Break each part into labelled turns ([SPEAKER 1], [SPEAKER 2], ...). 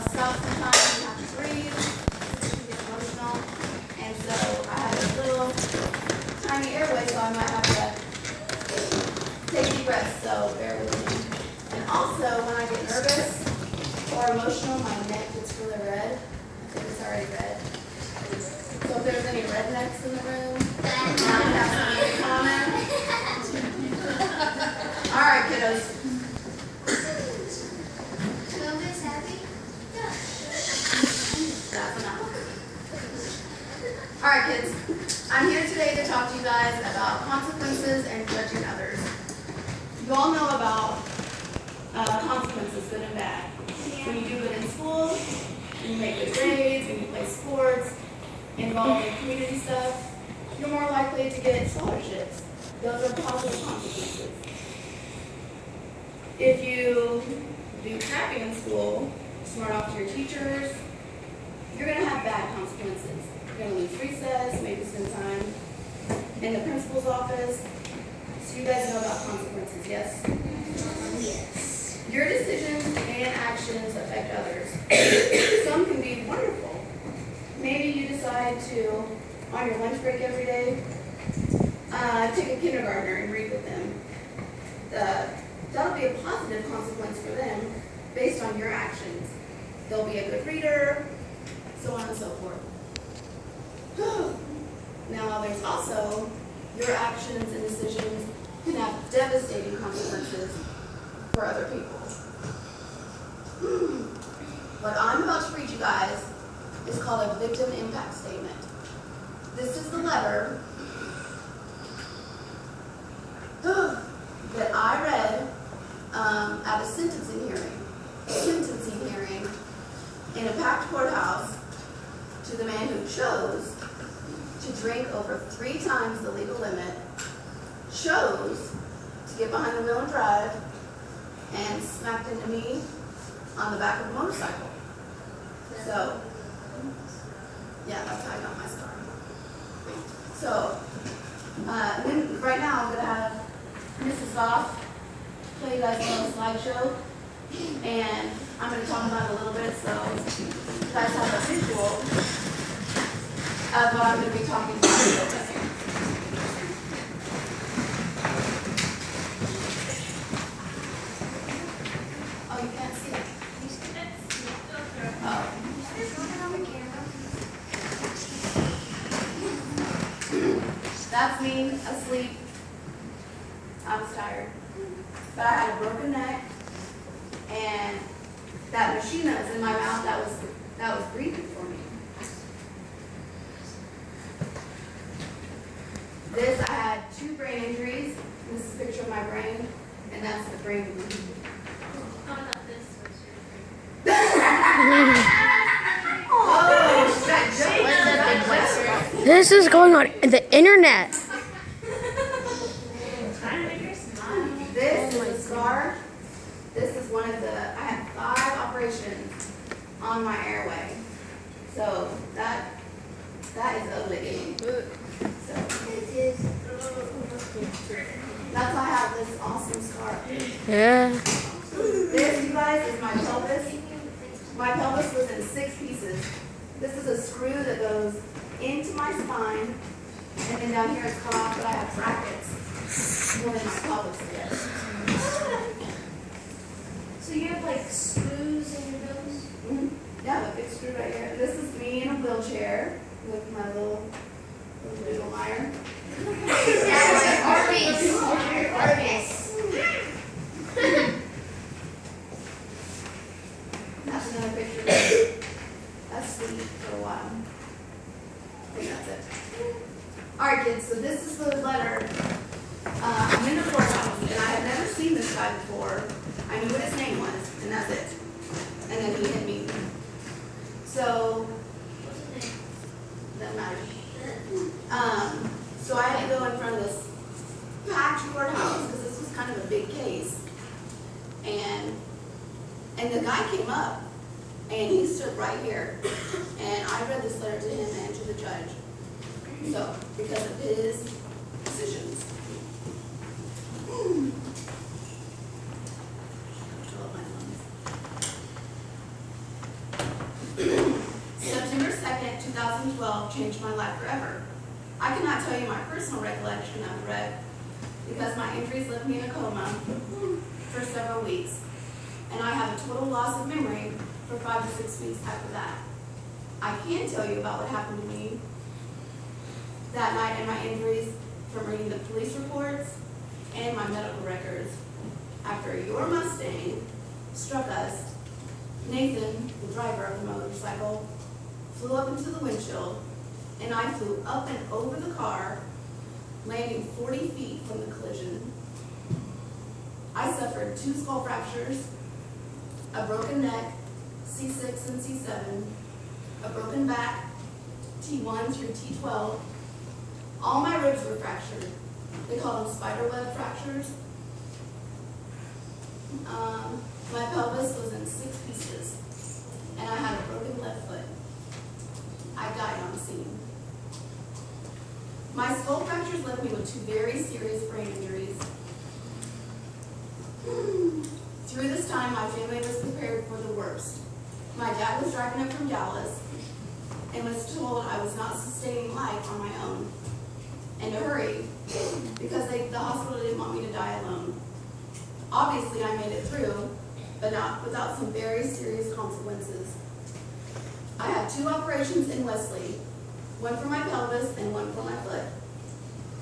[SPEAKER 1] stop sometimes and have to breathe. It can get emotional. And so I have a little tiny airway, so I might have to take deep breaths, so bear with me. And also, when I get nervous or emotional, my neck gets really red. I think it's already red. So if there's any rednecks in the room, now we have something in common. All right, kiddos. That's enough. All right, kids. I'm here today to talk to you guys about consequences and judging others. You all know about consequences, good and bad. When you do good in school, when you make good grades, when you play sports, involved in community stuff, you're more likely to get scholarships. Those are positive consequences. If you do crappy in school, smart off to your teachers, you're going to have bad consequences. You're going to lose recess, maybe spend time in the principal's office. So you guys know about consequences, yes? Yes. Your decisions and actions affect others. Some can be wonderful. Maybe you decide to, on your lunch break every day, take a kindergartner and read with them. That'll be a positive consequence for them based on your actions. They'll be a good reader, so on and so forth. Now, there's also your actions and decisions can have devastating consequences for other people. What I'm about to read you guys is called a victim impact statement. This is the letter that I read at a sentencing hearing in a packed courthouse to the man who chose to drink over 3 times the legal limit, chose to get behind the wheel and drive, and smacked into me on the back of a motorcycle. So, yeah, that's how I got my start. So, then right now I'm going to have Mrs. Goff play you guys a little slideshow, and I'm going to talk about it a little bit so you guys have a visual of what I'm going to be talking about. Oh, you can't see it? Oh. That's me asleep. I was tired. But I had a broken neck, and that machine that was in my mouth, that was breathing for me. This, I had 2 brain injuries. This is a picture of my brain, and that's the brain bleed.
[SPEAKER 2] Oh, not this was
[SPEAKER 1] Oh,
[SPEAKER 3] This is going on the internet.
[SPEAKER 1] This is a scar. This is one of the, I had 5 operations on my airway. So that is ugly. So that's why I have this awesome scar.
[SPEAKER 3] Yeah.
[SPEAKER 1] This, you guys, is my pelvis. My pelvis was in 6 pieces. This is a screw that goes into my spine, and then down here it's cut off, but I have brackets holding my pelvis together.
[SPEAKER 2] So you have like screws in your nose?
[SPEAKER 1] Mm-hmm. Yeah, a big screw right here. This is me in a wheelchair with my little noodle mire.
[SPEAKER 2] That's like Arby's.
[SPEAKER 1] That's another picture. That's sweet for a while. I think that's it. Alright kids, so this is the letter. I'm in the courthouse, and I had never seen this guy before. I knew what his name was, and that's it. And then he hit me. So, doesn't matter. So I had to go in front of this packed courthouse, because this was kind of a big case. And the guy came up, and he stood right here. And I read this letter to him and to the judge. So, because of his decisions. itself changed my life forever. I cannot tell you my personal recollection of the wreck because my injuries left me in a coma for several weeks, and I have a total loss of memory for 5 to 6 weeks after that. I can tell you about what happened to me that night and my injuries from reading the police reports and my medical records. After your Mustang struck us, Nathan, the driver of the motorcycle, flew up into the windshield, and I flew up and over the car, landing 40 feet from the collision. I suffered 2 skull fractures, a broken neck, C6 and C7, a broken back, T1 through T12. All my ribs were fractured. They call them spider web fractures. My pelvis was in 6 pieces, and I had a broken left foot. I died on the scene. My skull fractures left me with 2 very serious brain injuries. Through this time, my family was prepared for the worst. My dad was driving up from Dallas and was told I was not sustaining life on my own, and to hurry because the hospital didn't want me to die alone. Obviously, I made it through, but not without some very serious consequences. I had 2 operations in Wesley, one for my pelvis and one for my foot.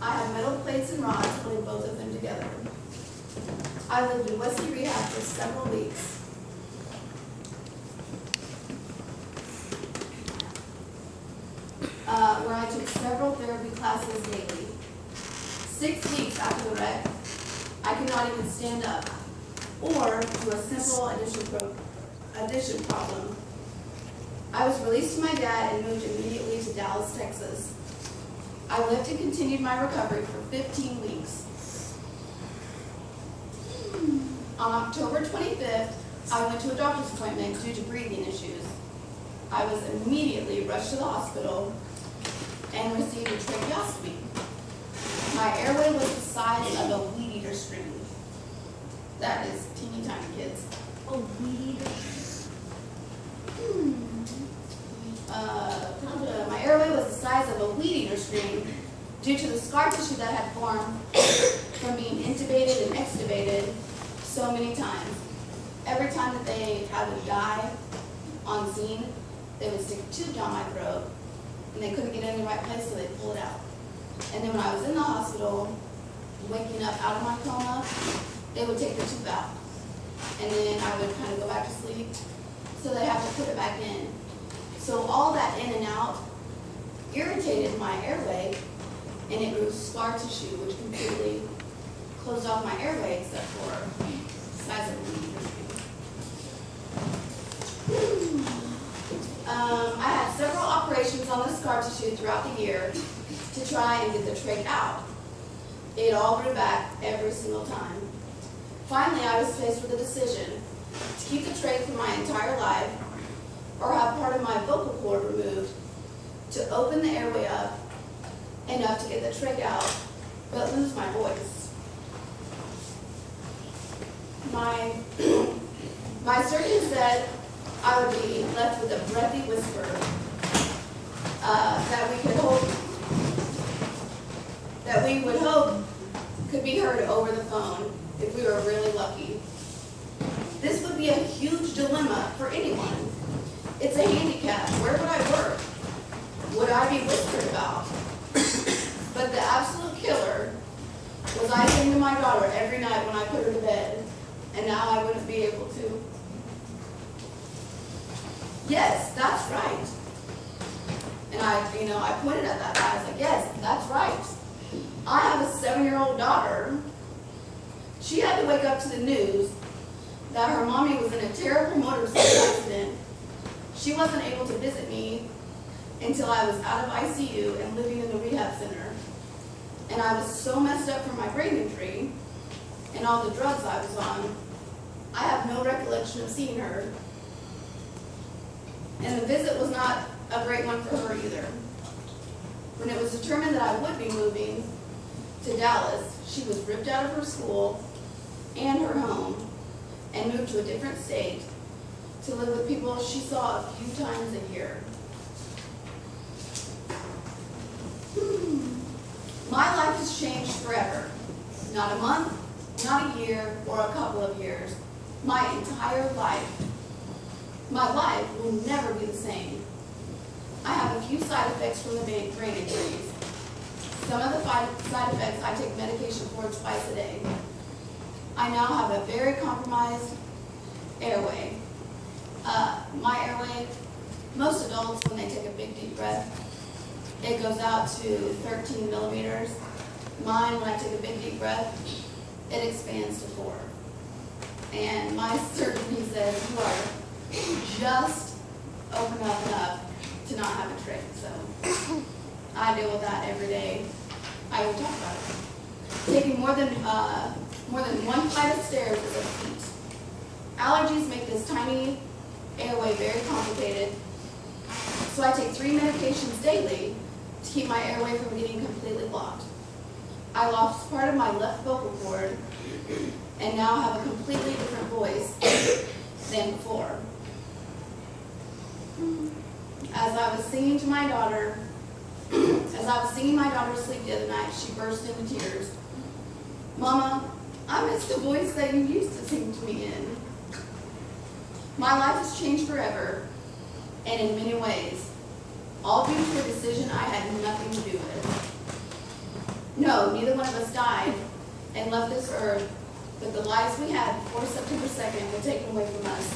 [SPEAKER 1] I had metal plates and rods holding both of them together. I lived in Wesley rehab for several weeks. Where I took several therapy classes daily. 6 weeks after the wreck, I could not even stand up or do a simple addition problem. I was released to my dad and moved immediately to Dallas, Texas. I lived and continued my recovery for 15 weeks. On October 25th, I went to a doctor's appointment due to breathing issues. I was immediately rushed to the hospital and received a tracheostomy. My airway was the size of a weed eater string. That is teeny tiny, kids.
[SPEAKER 2] A weed eater.
[SPEAKER 1] My airway was the size of a weed eater string due to the scar tissue that had formed from being intubated and extubated so many times. Every time that they had a die on scene, they would stick a tube down my throat, and they couldn't get it in the right place, so they'd pull it out. And then when I was in the hospital, waking up out of my coma, they would take the tube out. And then I would kind of go back to sleep, so they'd have to put it back in. So all that in and out irritated my airway, and it grew scar tissue, which completely closed off my airway except for the size of a weed eater string. I had several operations on the scar tissue throughout the year to try and get the trach out. It all grew back every single time. Finally, I was faced with a decision to keep the trach for my entire life or have part of my vocal cord removed to open the airway up enough to get the trach out but lose my voice. My surgeon said I would be left with a breathy whisper that we would hope could be heard over the phone if we were really lucky. This would be a huge dilemma for anyone. It's a handicap. Where would I work? Would I be whispered about? But the absolute killer was I sing to my daughter every night when I put her to bed, and now I wouldn't be able to. Yes, that's right. And I pointed at that guy. I was like, yes, that's right. I have a 7-year-old daughter. She had to wake up to the news that her mommy was in a terrible motorcycle accident. She wasn't able to visit me until I was out of ICU and living in the rehab center. And I was so messed up from my brain injury and all the drugs I was on, I have no recollection of seeing her. And the visit was not a great one for her either. When it was determined that I would be moving to Dallas, she was ripped out of her school and her home and moved to a different state to live with people she saw a few times a year. My life has changed forever. Not a month, not a year, or a couple of years. My entire life. My life will never be the same. I have a few side effects from the brain injuries. Some of the side effects I take medication for twice a day. I now have a very compromised airway. My airway, most adults, when they take a big deep breath, it goes out to 13 millimeters. Mine, when I take a big deep breath, it expands to 4. And my surgeon says, you are just open up enough to not have a trach. So I deal with that every day. I will talk about it. Taking more than 1 flight of stairs is a feat. Allergies make this tiny airway very complicated. So I take 3 medications daily to keep my airway from getting completely blocked. I lost part of my left vocal cord and now have a completely different voice than before. As I was singing my daughter sleep the other night, she burst into tears. Mama, I miss the voice that you used to sing to me in. My life has changed forever, and in many ways, all due to a decision I had nothing to do with. No, neither one of us died and left this earth, but the lives we had before September 2nd were taken away from us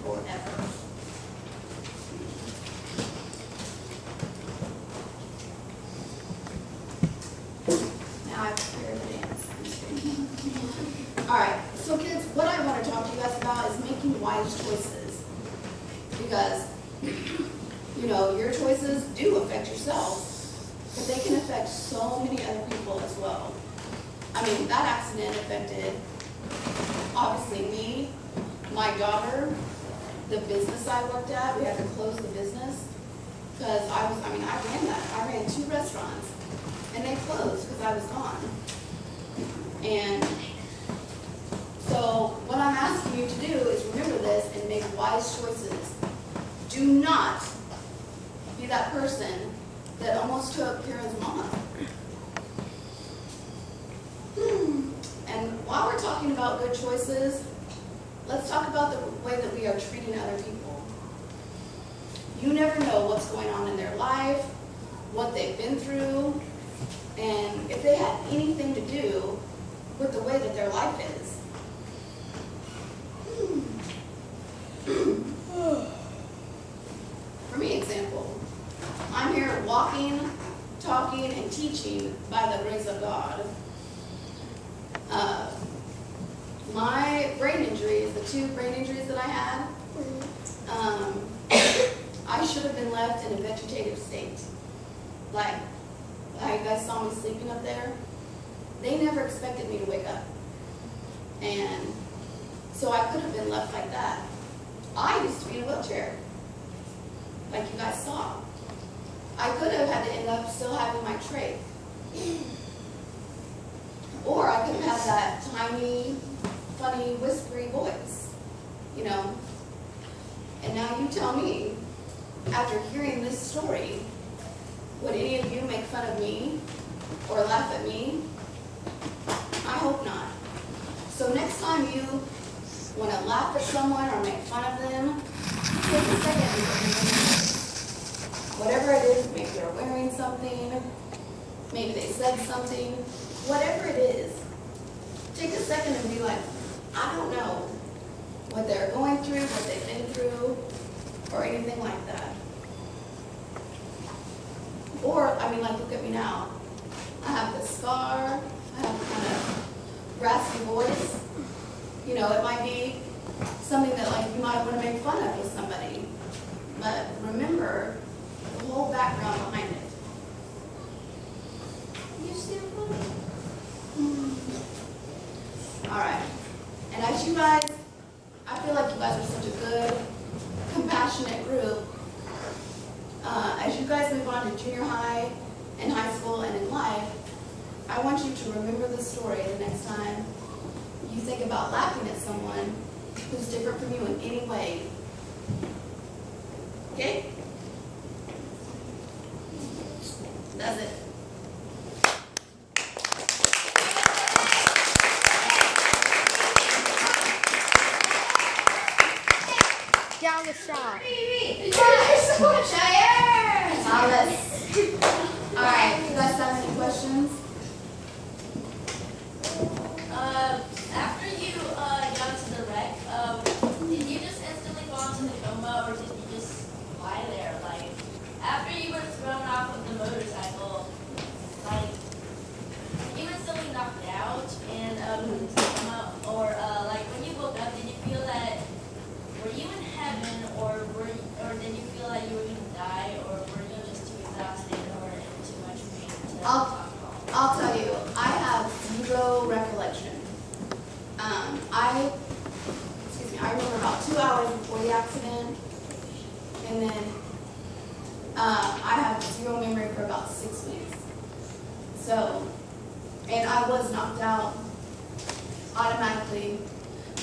[SPEAKER 1] forever. Now I prepare the dance. All right, so kids, what I want to talk to you guys about is making wise choices. Because, you know, your choices do affect yourself, but they can affect so many other people as well. I mean, that accident affected, obviously, me, my daughter, the business I worked at. We had to close the business because I ran 2 restaurants, and they closed because I was gone. And so what I'm asking you to do is remember this and make wise choices. Do not be that person that almost took Karen's mama. And while we're talking about good choices, let's talk about the way that we are treating other people. You never know what's going on in their life, what they've been through, and if they had anything to do with the way that their life is. For me, example, I'm here walking, talking, and teaching by the grace of God. My brain injuries, the 2 brain injuries that I had, I should have been left in a vegetative state. Like, you guys saw me sleeping up there. They never expected me to wake up. And so I could have been left like that. I used to be in a wheelchair, like you guys saw. I could have had to end up still having my trach. Or I could have had that tiny, funny, whispery voice, you know. And now you tell me, after hearing this story, would any of you make fun of me or laugh at me? I hope not. So next time you want to laugh at someone or make fun of them, take a second and remember. Whatever it is, maybe they're wearing something, maybe they said something, whatever it is, take a second and be like, I don't know what they're going through, what they've been through, or anything like that. Or, like, look at me now. I have the scar, I have kind of raspy voice. You know, it might be something that, like, you might want to make fun of with somebody. But remember the whole background behind it. You're still funny. All right. And as you guys, I feel like you guys are such a good, compassionate group. As you guys move on to junior high and high school and in life, I want you to remember the story the next time you think about laughing at someone who's different from you in any way. Okay? That's it.
[SPEAKER 3] shot.
[SPEAKER 1] Alright, you guys have any questions?
[SPEAKER 4] After you got into the wreck, did you just instantly go into the coma, or did you just lie there? Like, after you were thrown off of the motorcycle, like, you were instantly knocked out and put into the coma, or like when you woke up, did you feel that were you in heaven, or did you feel like you were gonna die, or were you just too exhausted or in too much pain to talk about?
[SPEAKER 1] I'll tell you, I have zero recollection. I remember about 2 hours before the accident, and then I have zero memory for about 6 weeks. So, and I was knocked out automatically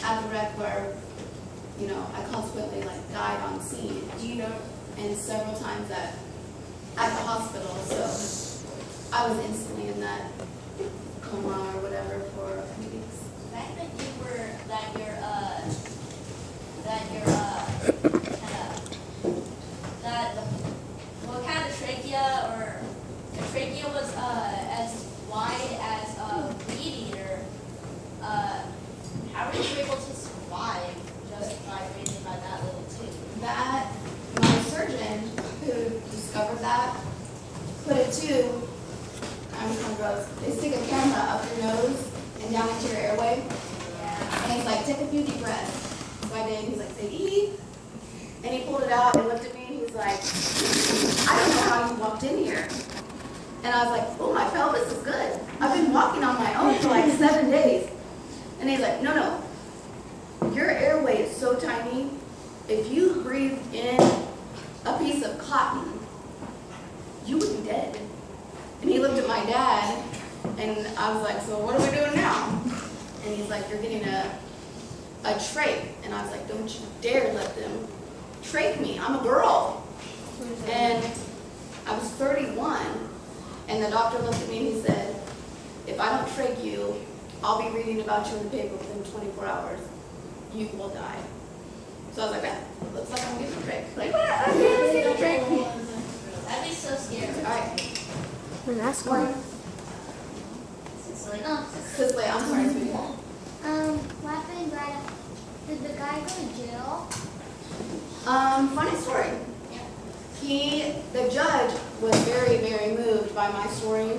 [SPEAKER 1] at the wreck where, you know, I consequently like died on scene.
[SPEAKER 4] Do you know?
[SPEAKER 1] And several times at the hospital, so I was instantly in that coma or whatever for a few weeks.
[SPEAKER 4] The fact that you were, kind of trachea, or the trachea was as wide as a weed eater, how were you able to survive just by breathing by that little tube?
[SPEAKER 1] That, my surgeon who discovered that, put a tube, I'm kind of gross, they stick a camera up your nose and down into your airway, and he's like, take a few deep breaths. So I did, he's like, say E, and he pulled it out and looked at me and he's like, I don't know how you walked in here. And I was like, oh, my pelvis is good. I've been walking on my own for like 7 days. And he's like, no, your airway is so tiny, if you breathe in a piece of cotton, you would be dead. And he looked at my dad, and I was like, so what are we doing now? And he's like, you're getting a trach. And I was like, don't you dare let them trach me. I'm a girl. And I was 31, and the doctor looked at me and he said, if I don't trach you, I'll be reading about you in the paper within 24 hours. You will die. So I was like, looks like I'm getting a trach. Like, what? I'm getting a trach.
[SPEAKER 4] That'd be so scary.
[SPEAKER 1] All right.
[SPEAKER 3] That's one.
[SPEAKER 1] Cicely, I'm sorry, sweetie.
[SPEAKER 2] What happened right after? Did the guy go to jail?
[SPEAKER 1] Funny story. The judge was very, very moved by my story,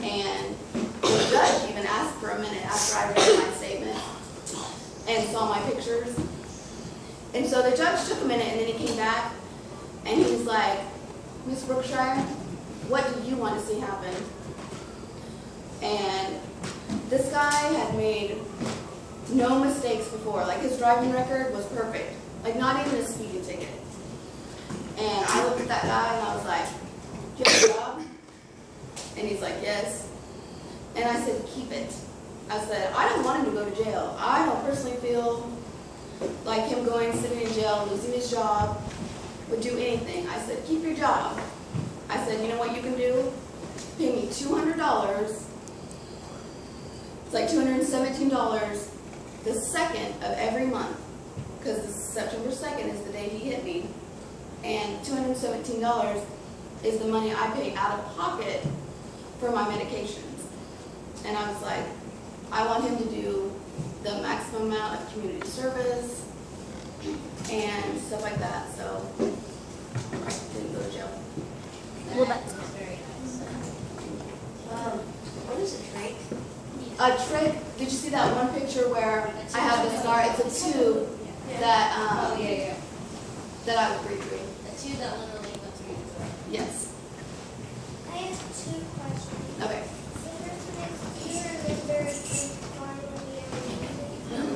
[SPEAKER 1] and the judge even asked for a minute after I read my statement and saw my pictures. And so the judge took a minute, and then he came back, and he was like, Miss Brookshire, what do you want to see happen? And this guy had made no mistakes before. Like, his driving record was perfect. Like, not even a speeding ticket. And I looked at that guy and I was like, do you have a job? And he's like, yes. And I said, keep it. I said, I don't want him to go to jail. I don't personally feel like him sitting in jail, losing his job, would do anything. I said, keep your job. I said, you know what you can do? Pay me $200. It's like $217 the second of every month, because September 2nd is the day he hit me. And $217 is the money I pay out of pocket for my medications. And I was like, I want him to do the maximum amount of community service and stuff like that. So I didn't go to jail.
[SPEAKER 3] Well, that's
[SPEAKER 4] very nice. What is a trach?
[SPEAKER 1] A trach, did you see that one picture where I have the scar? It's a tube that that I would breathe through.
[SPEAKER 4] The tube that literally went through your throat.
[SPEAKER 1] Yes.
[SPEAKER 2] I have 2 questions.
[SPEAKER 1] Okay.
[SPEAKER 2] So first one is, do you remember the time when you were using?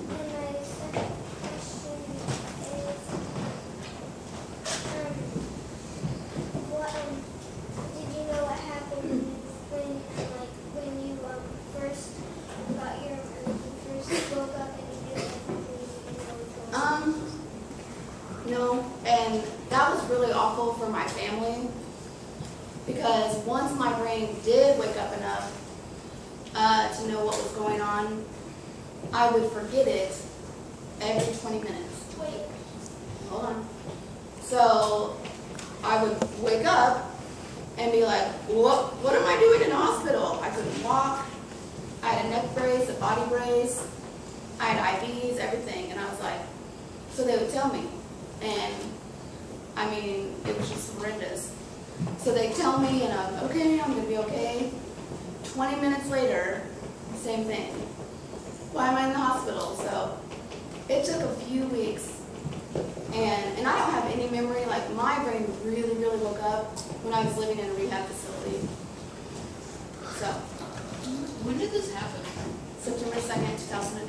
[SPEAKER 2] And my second question is, did you know what happened when you first got your, when you first woke up and you knew everything, you know what was going on?
[SPEAKER 1] No, and that was really awful for my family, because once my brain did wake up enough to know what was going on, I would forget it every 20 minutes.
[SPEAKER 2] Wait,
[SPEAKER 1] So I would wake up and be like, what am I doing in the hospital? I couldn't walk. I had a neck brace, a body brace. I had IVs, everything. And I was like, so they would tell me. And I mean, it was just horrendous. So they tell me, and I'm okay, I'm gonna be okay. 20 minutes later, same thing. Why am I in the hospital? So it took a few weeks. And I don't have any memory, like my brain really woke up when I was living in a rehab facility. So,
[SPEAKER 5] When did this happen?
[SPEAKER 1] September 2nd, 2020.